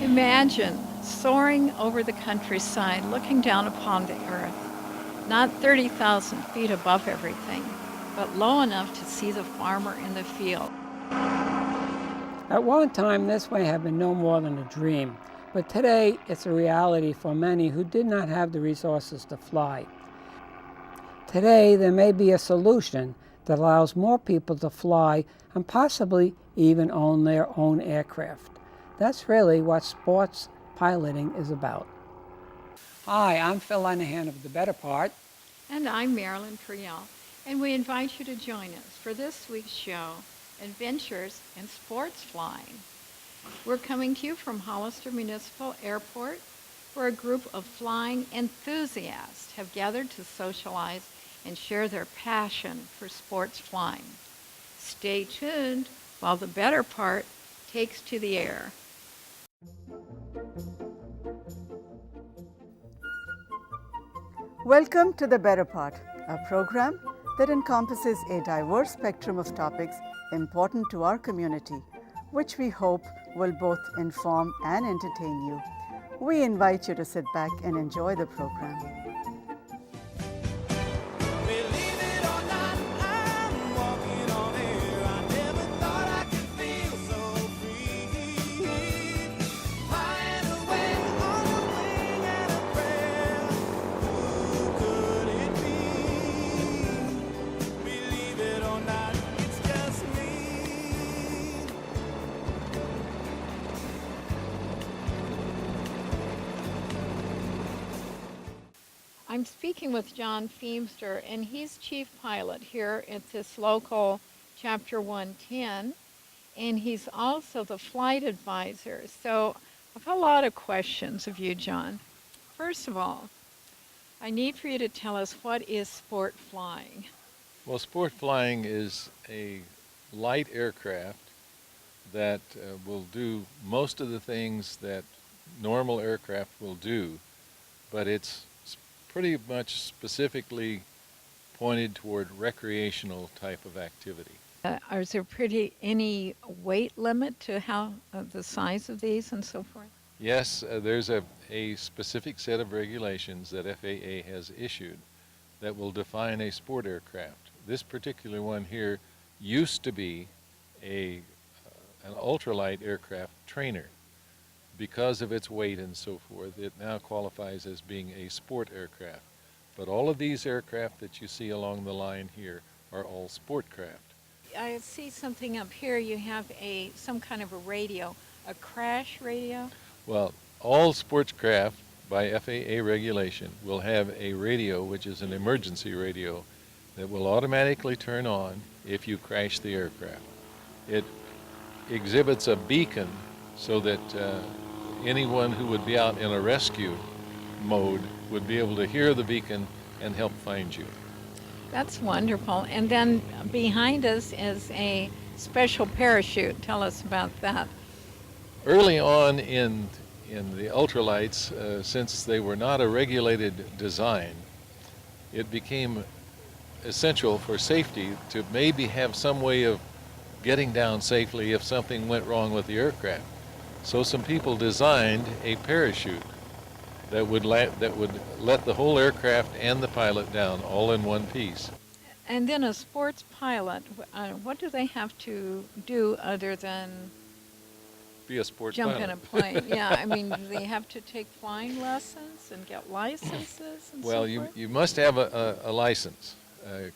Imagine soaring over the countryside, looking down upon the earth, not 30,000 feet above everything, but low enough to see the farmer in the field. At one time, this may have been no more than a dream, but today it's a reality for many who did not have the resources to fly. Today, there may be a solution that allows more people to fly and possibly even own their own aircraft. That's really what sports piloting is about. Hi, I'm Phil Lenahan of The Better Part. And I'm Marilyn Priel, and we invite you to join us for this week's show, Adventures in Sports Flying. We're coming to you from Hollister Municipal Airport, where a group of flying enthusiasts have gathered to socialize and share their passion for sports flying. Stay tuned while The Better Part takes to the air. Welcome to The Better Part, a program that encompasses a diverse spectrum of topics important to our community, which we hope will both inform and entertain you. We invite you to sit back and enjoy the program. I'm speaking with John Feemster, and he's chief pilot here at this local Chapter 110, and he's also the flight advisor. So I've got a lot of questions of you, John. First of all, I need for you to tell us, what is sport flying? Well, sport flying is a light aircraft that will do most of the things that normal aircraft will do, but it's pretty much specifically pointed toward recreational type of activity. Is there any weight limit to how the size of these and so forth? Yes, there's a specific set of regulations that FAA has issued that will define a sport aircraft. This particular one here used to be an ultralight aircraft trainer. Because of its weight and so forth, it now qualifies as being a sport aircraft. But all of these aircraft that you see along the line here are all sport craft. I see something up here. You have some kind of a radio, a crash radio? Well, all sports craft by FAA regulation will have a radio, which is an emergency radio, that will automatically turn on if you crash the aircraft. It exhibits a beacon so that anyone who would be out in a rescue mode would be able to hear the beacon and help find you. That's wonderful. And then behind us is a special parachute. Tell us about that. Early on in the ultralights, since they were not a regulated design, it became essential for safety to maybe have some way of getting down safely if something went wrong with the aircraft. So some people designed a parachute that would let the whole aircraft and the pilot down all in one piece. And then a sports pilot, what do they have to do other than be a sports jump pilot? in a plane? Yeah, I mean, do they have to take flying lessons and get licenses and Well, so forth? you must have a license.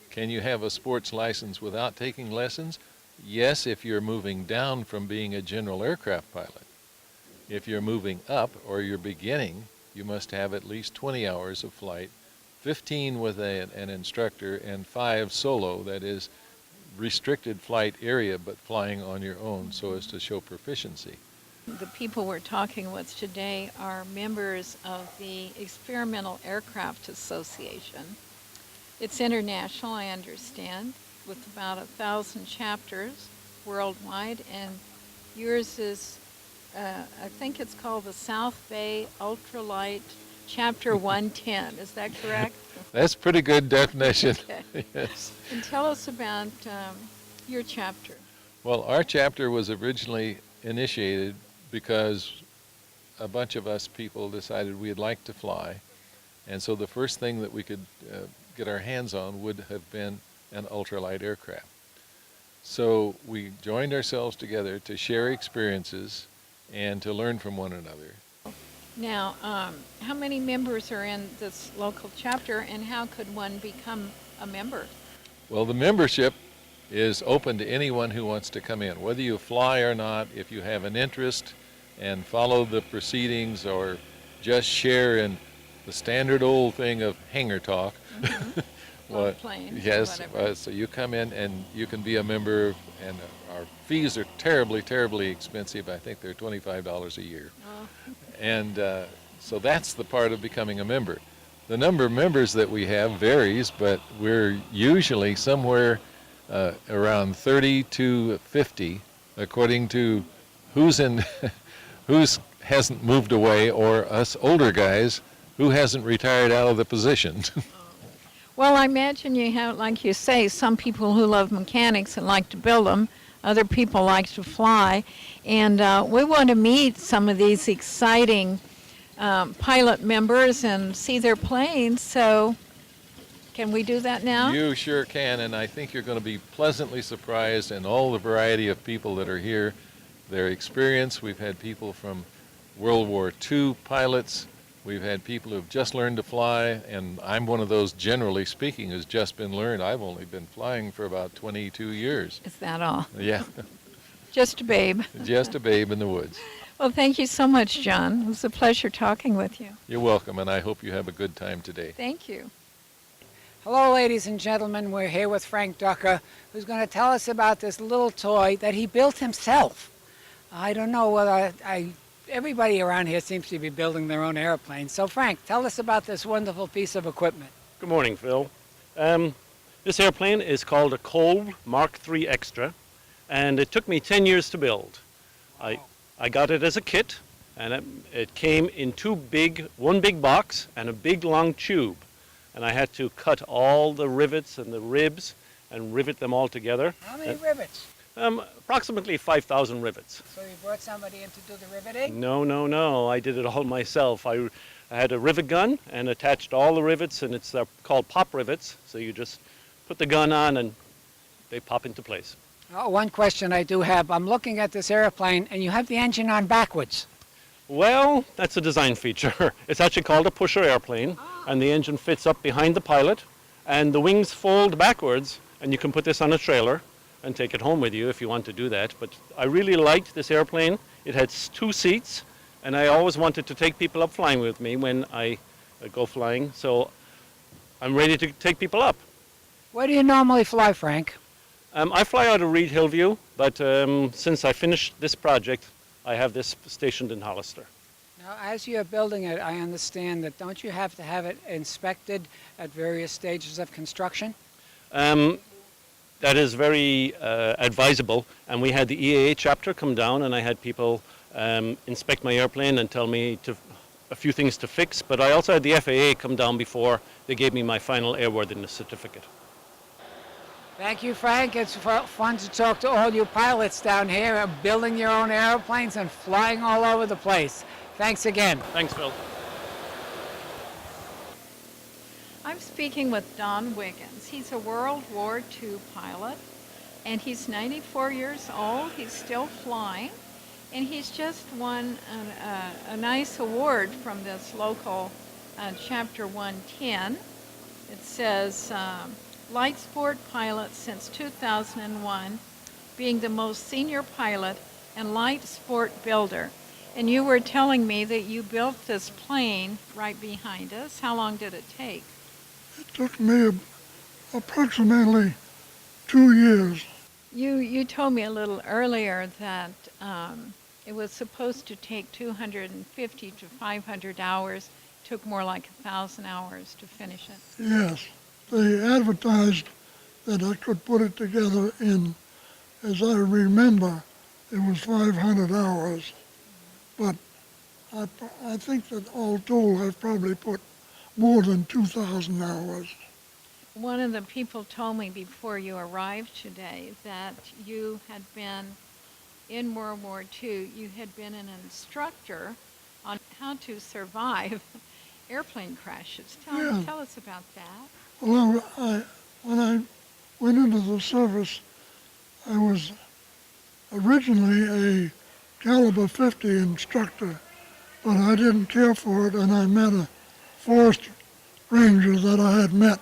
Can you have a sports license without taking lessons? Yes, if you're moving down from being a general aircraft pilot. If you're moving up or you're beginning, you must have at least 20 hours of flight, 15 with an instructor, and 5 solo, that is restricted flight area, but flying on your own so as to show proficiency. The people we're talking with today are members of the Experimental Aircraft Association. It's international, I understand, with about 1,000 chapters worldwide, and yours is I think it's called the South Bay Ultralight Chapter 110. Is that correct? That's pretty good definition. Okay. Yes. And tell us about your chapter. Well, our chapter was originally initiated because a bunch of us people decided we'd like to fly. And so the first thing that we could get our hands on would have been an ultralight aircraft. So we joined ourselves together to share experiences and to learn from one another. Now, how many members are in this local chapter, and how could one become a member? Well, the membership is open to anyone who wants to come in, whether you fly or not. If you have an interest and follow the proceedings or just share in the standard old thing of hangar talk. Mm-hmm. Well, planes, yes, whatever. so you come in and you can be a member, and our fees are terribly, terribly expensive. I think they're $25 a year. Oh. And so that's the part of becoming a member. The number of members that we have varies, but we're usually somewhere around 30 to 50, according to who's in, who's hasn't moved away, or us older guys who hasn't retired out of the position. Well, I imagine you have, like you say, some people who love mechanics and like to build them. Other people like to fly. And we want to meet some of these exciting pilot members and see their planes. So can we do that now? You sure can, and I think you're going to be pleasantly surprised in all the variety of people that are here, their experience. We've had people from World War II pilots. We've had people who've just learned to fly, and I'm one of those, generally speaking, who's just been learned. I've only been flying for about 22 years. Is that all? Yeah, Just a babe. just a babe in the woods. Well, thank you so much, John. It was a pleasure talking with you. You're welcome, and I hope you have a good time today. Thank you. Hello, ladies and gentlemen. We're here with Frank Ducker, who's going to tell us about this little toy that he built himself. I don't know whether everybody around here seems to be building their own airplanes. So, Frank, tell us about this wonderful piece of equipment. Good morning, Phil. This airplane is called a Kolb Mark III Extra, and it took me 10 years to build. I got it as a kit, and it came in one big box and a big long tube. And I had to cut all the rivets and the ribs and rivet them all together. How many rivets? Approximately 5,000 rivets. So you brought somebody in to do the riveting? No. I did it all myself. I had a rivet gun and attached all the rivets, and it's called pop rivets. So you just put the gun on and they pop into place. Oh, one question I do have. I'm looking at this airplane, and you have the engine on backwards. Well, that's a design feature. It's actually called a pusher airplane, and the engine fits up behind the pilot, and the wings fold backwards, and you can put this on a trailer and take it home with you if you want to do that. But I really liked this airplane. It had 2 seats, and I always wanted to take people up flying with me when I go flying, so I'm ready to take people up. Where do you normally fly, Frank? I fly out of Reed Hillview, but since I finished this project, I have this stationed in Hollister. Now, as you're building it, I understand that don't you have to have it inspected at various stages of construction? That is very advisable, and we had the EAA chapter come down, and I had people inspect my airplane and tell me a few things to fix, but I also had the FAA come down before they gave me my final airworthiness certificate. Thank you, Frank. It's fun to talk to all you pilots down here, building your own airplanes and flying all over the place. Thanks again. Thanks, Phil. I'm speaking with Don Wiggins. He's a World War II pilot, and he's 94 years old. He's still flying, and he's just won a nice award from this local Chapter 110. It says, Light Sport Pilot since 2001, being the most senior pilot and light sport builder. And you were telling me that you built this plane right behind us. How long did it take? It took me approximately 2 years. You told me a little earlier that it was supposed to take 250 to 500 hours. It took more like 1,000 hours to finish it. Yes, they advertised that I could put it together in, as I remember, it was 500 hours. But I think that all told, I've probably put more than 2,000 hours. One of the people told me before you arrived today that you had been in World War II, you had been an instructor on how to survive airplane crashes. Yeah. Tell us about that. Well, when I went into the service, I was originally a caliber 50 instructor, but I didn't care for it, and I met a forest ranger that I had met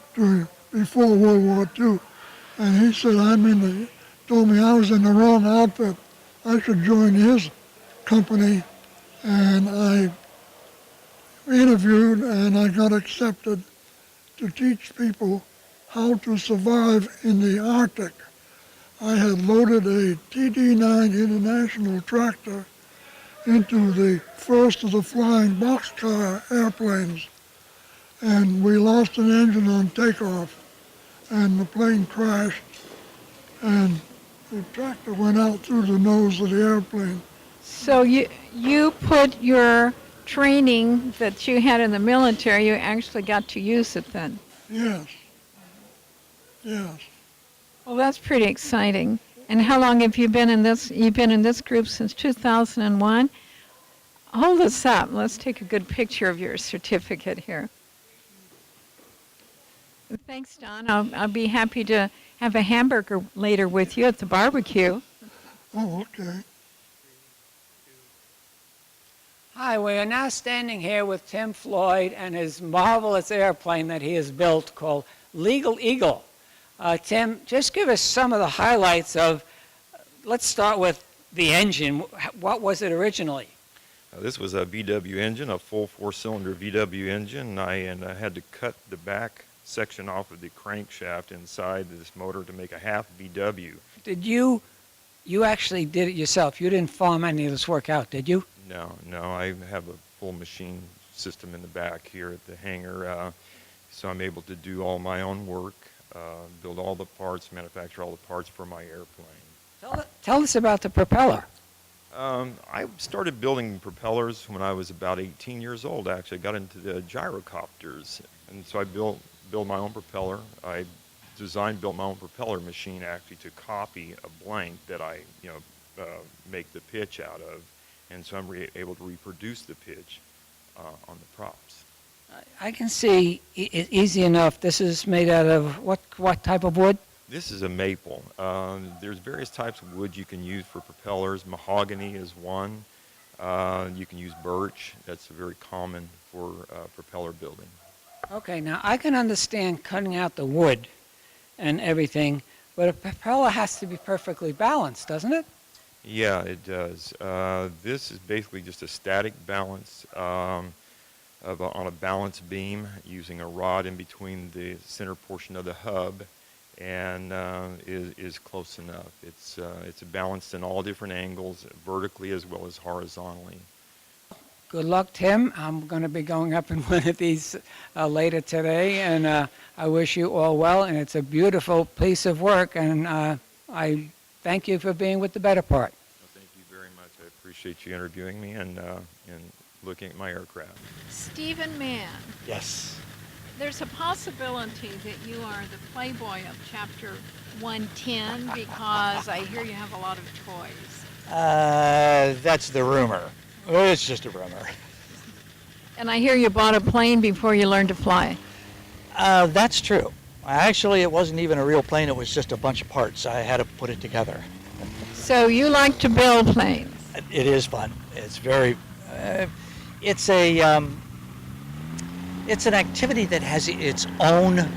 before World War II, and he said told me I was in the wrong outfit. I should join his company, and I interviewed and I got accepted to teach people how to survive in the Arctic. I had loaded a TD-9 International tractor into the first of the flying boxcar airplanes, and we lost an engine on takeoff, and the plane crashed, and the tractor went out through the nose of the airplane. So you put your training that you had in the military, you actually got to use it then. Yes, yes. Well, that's pretty exciting. And how long have you been in this? You've been in this group since 2001. Hold this up. Let's take a good picture of your certificate here. Thanks, Don. I'll be happy to have a hamburger later with you at the barbecue. Oh, okay. Hi, we are now standing here with Tim Floyd and his marvelous airplane that he has built called Legal Eagle. Tim, just give us some of the highlights of, let's start with the engine. What was it originally? This was a VW engine, a full four-cylinder VW engine, and I had to cut the back section off of the crankshaft inside this motor to make a half VW. Did you actually did it yourself? You didn't farm any of this work out, did you? No, I have a full machine system in the back here at the hangar, so I'm able to do all my own work, build all the parts, manufacture all the parts for my airplane. Tell us about the propeller. I started building propellers when I was about 18 years old. Actually, I got into the gyrocopters, and so I built my own propeller. I built my own propeller machine actually to copy a blank that I make the pitch out of, and so I'm able to reproduce the pitch on the props. I can see easy enough. This is made out of what type of wood? This is a maple. There's various types of wood you can use for propellers. Mahogany is one. You can use birch. That's very common for propeller building. Okay, now I can understand cutting out the wood and everything, but a propeller has to be perfectly balanced, doesn't it? Yeah, it does. This is basically just a static balance on a balance beam using a rod in between the center portion of the hub, and is close enough. It's balanced in all different angles, vertically as well as horizontally. Good luck, Tim. I'm going to be going up in one of these later today, and I wish you all well, and it's a beautiful piece of work, and I thank you for being with the Better Part. Well, thank you very much. I appreciate you interviewing me and looking at my aircraft. Stephen Mann, Yes. there's a possibility that you are the playboy of Chapter 110 because I hear you have a lot of toys. That's the rumor. It's just a rumor. And I hear you bought a plane before you learned to fly. That's true. Actually, it wasn't even a real plane. It was just a bunch of parts. I had to put it together. So you like to build planes. It is fun. It's very. It's an activity that has its own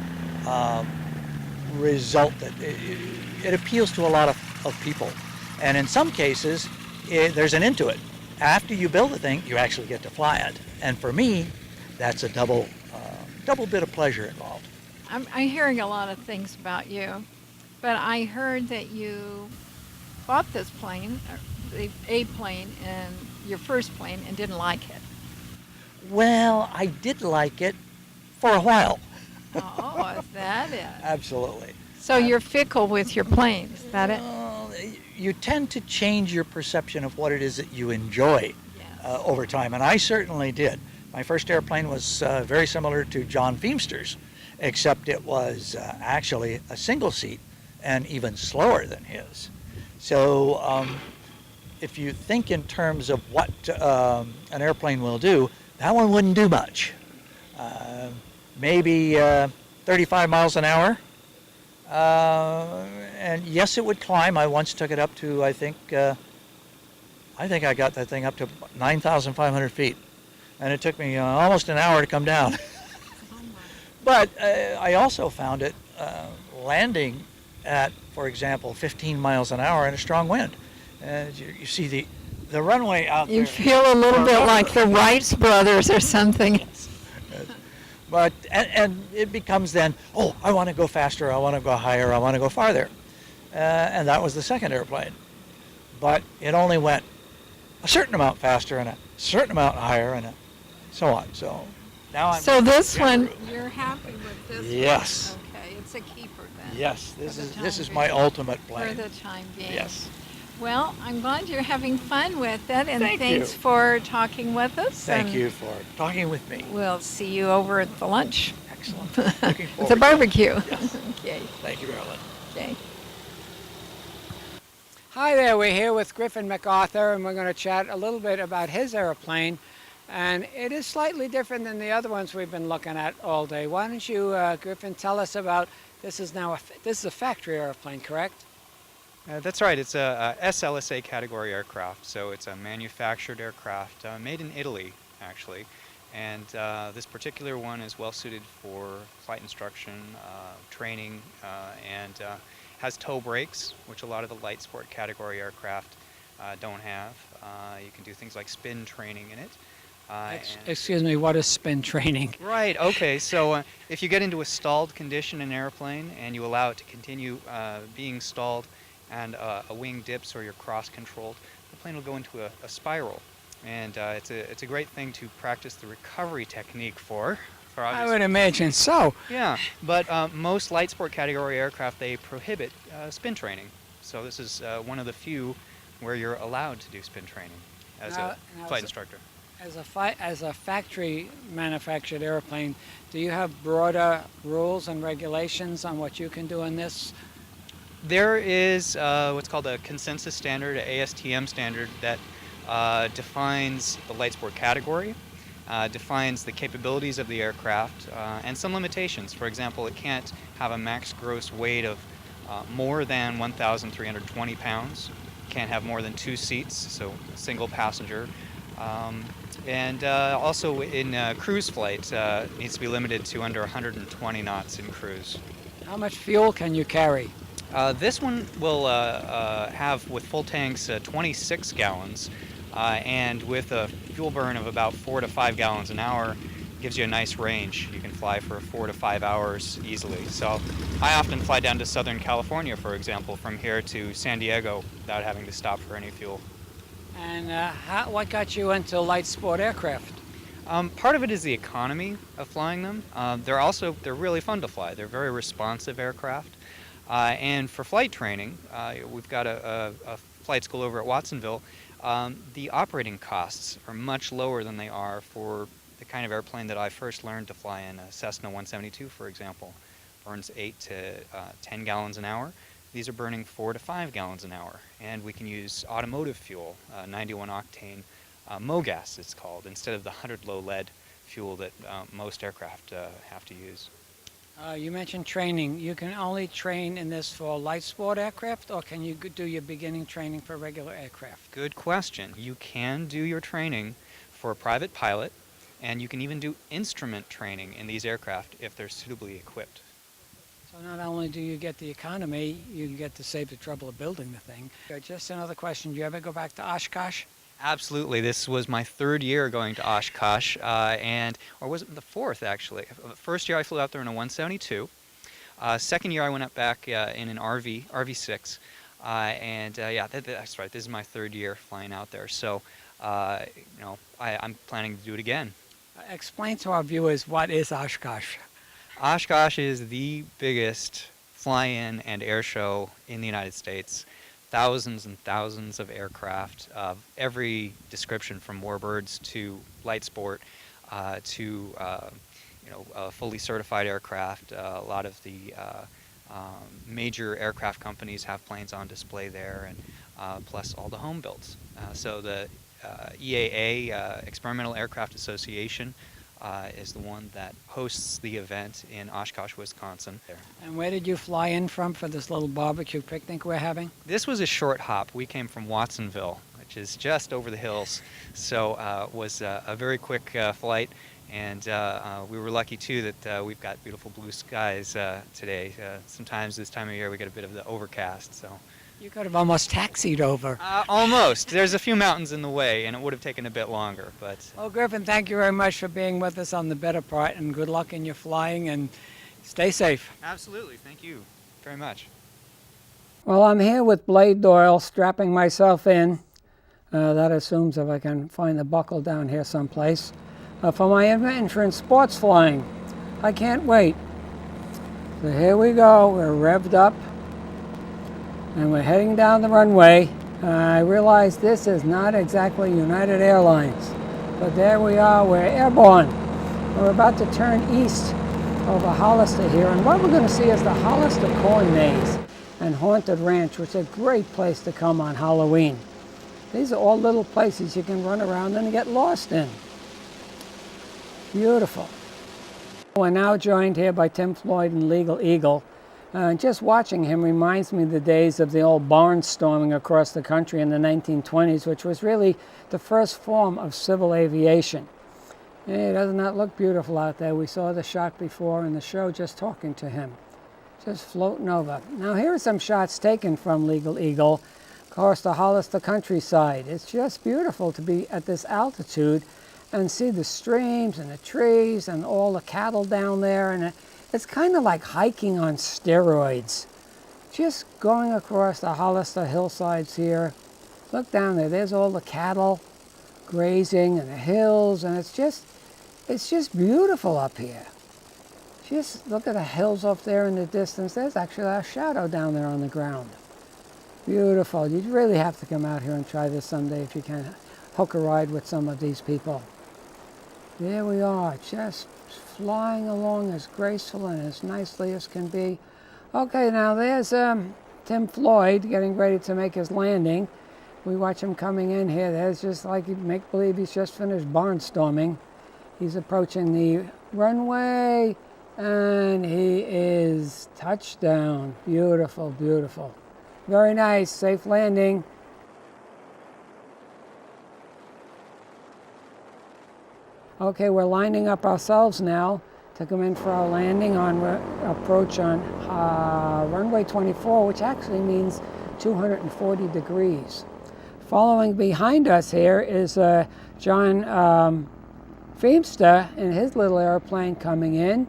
result. That it appeals to a lot of people, and in some cases, there's an into it. After you build the thing, you actually get to fly it, and for me, that's a double bit of pleasure involved. I'm hearing a lot of things about you, but I heard that you bought this plane, a plane, and your first plane, and didn't like it. Well, I did like it for a while. Oh, is that it? Absolutely. So you're fickle with your planes, is that it? You tend to change your perception of what it is that you enjoy Yes. over time, and I certainly did. My first airplane was very similar to John Feemster's, except it was actually a single seat and even slower than his. So if you think in terms of what an airplane will do, that one wouldn't do much. Maybe 35 miles an hour. And yes, it would climb. I once took it up to, I think I got that thing up to 9,500 feet. And it took me almost an hour to come down. But I also found it landing at, for example, 15 miles an hour in a strong wind. And you see the runway out there. You feel a little bit like the Wright brothers or something. But and it becomes then, oh, I want to go faster, I want to go higher, I want to go farther. And that was the second airplane. But it only went a certain amount faster and a certain amount higher and so on. So now I'm... So this one, you're happy with this Yes. one? Okay, it's a keeper then. Yes, For the time this is my being. ultimate For plane. the time being. Yes. Well, I'm glad you're having fun with it, and Thank thanks you. for talking with us. Thank and you for talking with me. We'll see you over at the lunch. Excellent. Looking With forward the to it. barbecue. Yes. Okay, Thank you, Marilyn. okay. Hi there, we're here with Griffin MacArthur, and we're going to chat a little bit about his airplane. And it is slightly different than the other ones we've been looking at all day. Why don't you, Griffin, tell us about, this is a factory airplane, correct? That's right. It's a SLSA category aircraft, so it's a manufactured aircraft made in Italy, actually. And this particular one is well suited for flight instruction, training, and has tow brakes, which a lot of the light sport category aircraft don't have. You can do things like spin training in it. Excuse me, what is spin training? Right, okay, so if you get into a stalled condition in an airplane and you allow it to continue being stalled and a wing dips or you're cross-controlled, the plane will go into a spiral. And it's a great thing to practice the recovery technique for I obvious would imagine so. Yeah, but most light sport category aircraft, they prohibit spin training. So this is one of the few where you're allowed to do spin training as Now- a now flight is- instructor. As a factory manufactured airplane, do you have broader rules and regulations on what you can do in this? There is what's called a consensus standard, a ASTM standard, that defines the light sport category, defines the capabilities of the aircraft, and some limitations. For example, it can't have a max gross weight of more than 1,320 pounds, can't have more than 2 seats, so a single passenger. And also in cruise flight, it needs to be limited to under 120 knots in cruise. How much fuel can you carry? This one will have, with full tanks, 26 gallons, and with a fuel burn of about 4 to 5 gallons an hour, gives you a nice range. You can fly for 4 to 5 hours easily. So I often fly down to Southern California, for example, from here to San Diego without having to stop for any fuel. And what got you into light sport aircraft? Part of it is the economy of flying them. They're really fun to fly. They're very responsive aircraft. And for flight training, we've got a flight school over at Watsonville. The operating costs are much lower than they are for the kind of airplane that I first learned to fly in, a Cessna 172, for example. Burns 8 to 10 gallons an hour. These are burning 4 to 5 gallons an hour, and we can use automotive fuel, 91 octane MOGAS it's called, instead of the 100 low lead fuel that most aircraft have to use. You mentioned training. You can only train in this for light sport aircraft, or can you do your beginning training for regular aircraft? Good question. You can do your training for a private pilot, and you can even do instrument training in these aircraft if they're suitably equipped. So not only do you get the economy, you get to save the trouble of building the thing. Just another question. Do you ever go back to Oshkosh? Absolutely. This was my 3rd year going to Oshkosh, or was it the 4th, actually? The first year I flew out there in a 172. Second year I went up back in an RV6. That's right. This is my 3rd year flying out there. So, I'm planning to do it again. Explain to our viewers, what is Oshkosh? Oshkosh is the biggest fly-in and air show in the United States. Thousands and thousands of aircraft of every description, from warbirds to light sport to fully certified aircraft. A lot of the major aircraft companies have planes on display there, and plus all the home builds. So the EAA, Experimental Aircraft Association, is the one that hosts the event in Oshkosh, Wisconsin. And where did you fly in from for this little barbecue picnic we're having? This was a short hop. We came from Watsonville, which is just over the hills, so it was a very quick flight. And we were lucky, too, that we've got beautiful blue skies today. Sometimes this time of year we get a bit of the overcast. So You could have almost taxied over. almost. There's a few mountains in the way, and it would have taken a bit longer. But Well, Griffin, thank you very much for being with us on the better part, and good luck in your flying, and stay safe. absolutely, thank you very much. Well, I'm here with Blade Doyle, strapping myself in. That assumes if I can find the buckle down here someplace. For my adventure in sports flying. I can't wait. So here we go. We're revved up, and we're heading down the runway. I realize this is not exactly United Airlines, but there we are. We're airborne. We're about to turn east over Hollister here, and what we're going to see is the Hollister Corn Maze and Haunted Ranch, which is a great place to come on Halloween. These are all little places you can run around and get lost in. Beautiful. We're now joined here by Tim Floyd and Legal Eagle. Just watching him reminds me of the days of the old barnstorming across the country in the 1920s, which was really the first form of civil aviation. Hey, doesn't that look beautiful out there? We saw the shot before in the show just talking to him. Just floating over. Now here are some shots taken from Legal Eagle across the Hollister countryside. It's just beautiful to be at this altitude and see the streams and the trees and all the cattle down there. And it's kind of like hiking on steroids. Just going across the Hollister hillsides here. Look down there, there's all the cattle grazing and the hills, and it's just beautiful up here. Just look at the hills up there in the distance. There's actually a shadow down there on the ground. Beautiful. You really have to come out here and try this someday if you can hook a ride with some of these people. There we are, just flying along as graceful and as nicely as can be. Okay, now there's Tim Floyd getting ready to make his landing. We watch him coming in here. There's just like you make believe he's just finished barnstorming. He's approaching the runway, and he is touchdown. Beautiful, beautiful. Very nice, safe landing. Okay, we're lining up ourselves now to come in for our landing on approach on runway 24, which actually means 240 degrees. Following behind us here is John Feemster in his little airplane coming in.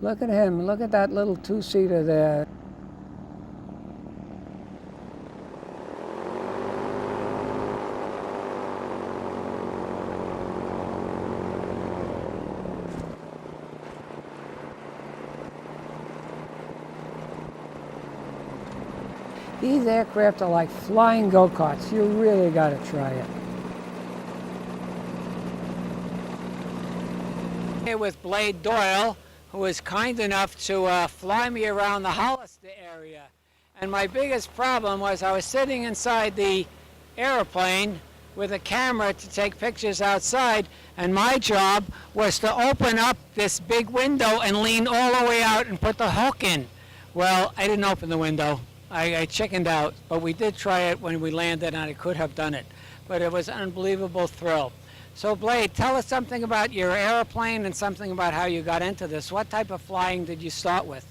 Look at him, look at that little two-seater there. These aircraft are like flying go-karts. You really got to try it. Here with Blade Doyle, who was kind enough to fly me around the Hollister area. And my biggest problem was I was sitting inside the airplane with a camera to take pictures outside, and my job was to open up this big window and lean all the way out and put the hook in. Well, I didn't open the window. I chickened out, but we did try it when we landed, and I could have done it. But it was an unbelievable thrill. So Blade, tell us something about your airplane and something about how you got into this. What type of flying did you start with?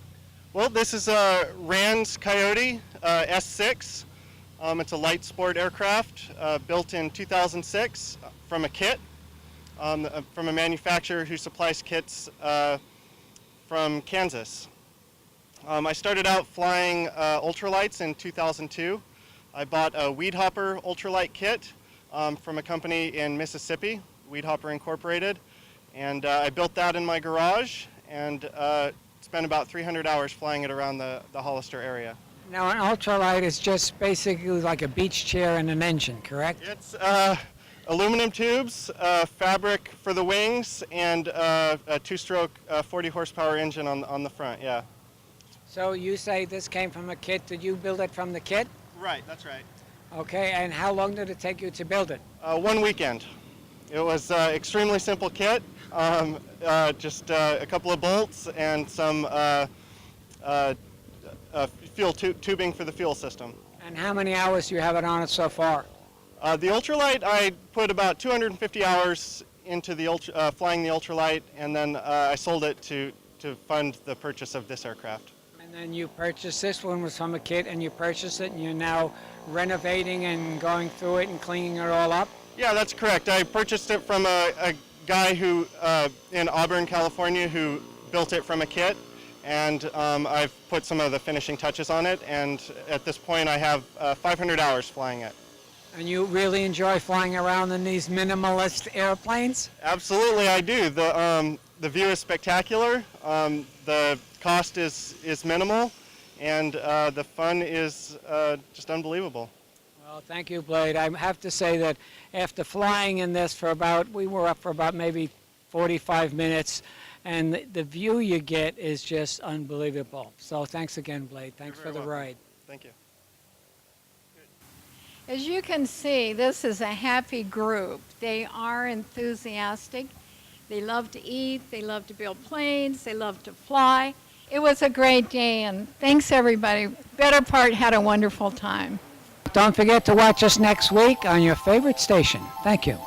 Well, this is a Rand's Coyote S6. It's a light sport aircraft built in 2006 from a kit, from a manufacturer who supplies kits from Kansas. I started out flying ultralights in 2002. I bought a Weed Hopper ultralight kit from a company in Mississippi, Weed Hopper Incorporated, and I built that in my garage and spent about 300 hours flying it around the Hollister area. Now, an ultralight is just basically like a beach chair and an engine, correct? It's aluminum tubes, fabric for the wings, and a two-stroke 40 horsepower engine on the front, yeah. So you say this came from a kit. Did you build it from the kit? Right, that's right. Okay, and how long did it take you to build it? 1 weekend. It was extremely simple kit, just a couple of bolts and some fuel tubing for the fuel system. And how many hours do you have it on it so far? The ultralight, I put about 250 hours into the flying the ultralight, and then I sold it to fund the purchase of this aircraft. And then you purchased this one was from a kit, and you purchased it, and you're now renovating and going through it and cleaning it all up? Yeah, that's correct. I purchased it from a guy who in Auburn, California, who built it from a kit, and I've put some of the finishing touches on it, and at this point I have 500 hours flying it. And you really enjoy flying around in these minimalist airplanes? Absolutely, I do. The view is spectacular. The cost is minimal, and the fun is just unbelievable. Well, thank you, Blade. I have to say that after flying in this we were up for about maybe 45 minutes, and the view you get is just unbelievable. So thanks again, Blade. Thanks for the ride. Thank you. As you can see, this is a happy group. They are enthusiastic. They love to eat. They love to build planes. They love to fly. It was a great day, and thanks, everybody. Better Part had a wonderful time. Don't forget to watch us next week on your favorite station. Thank you.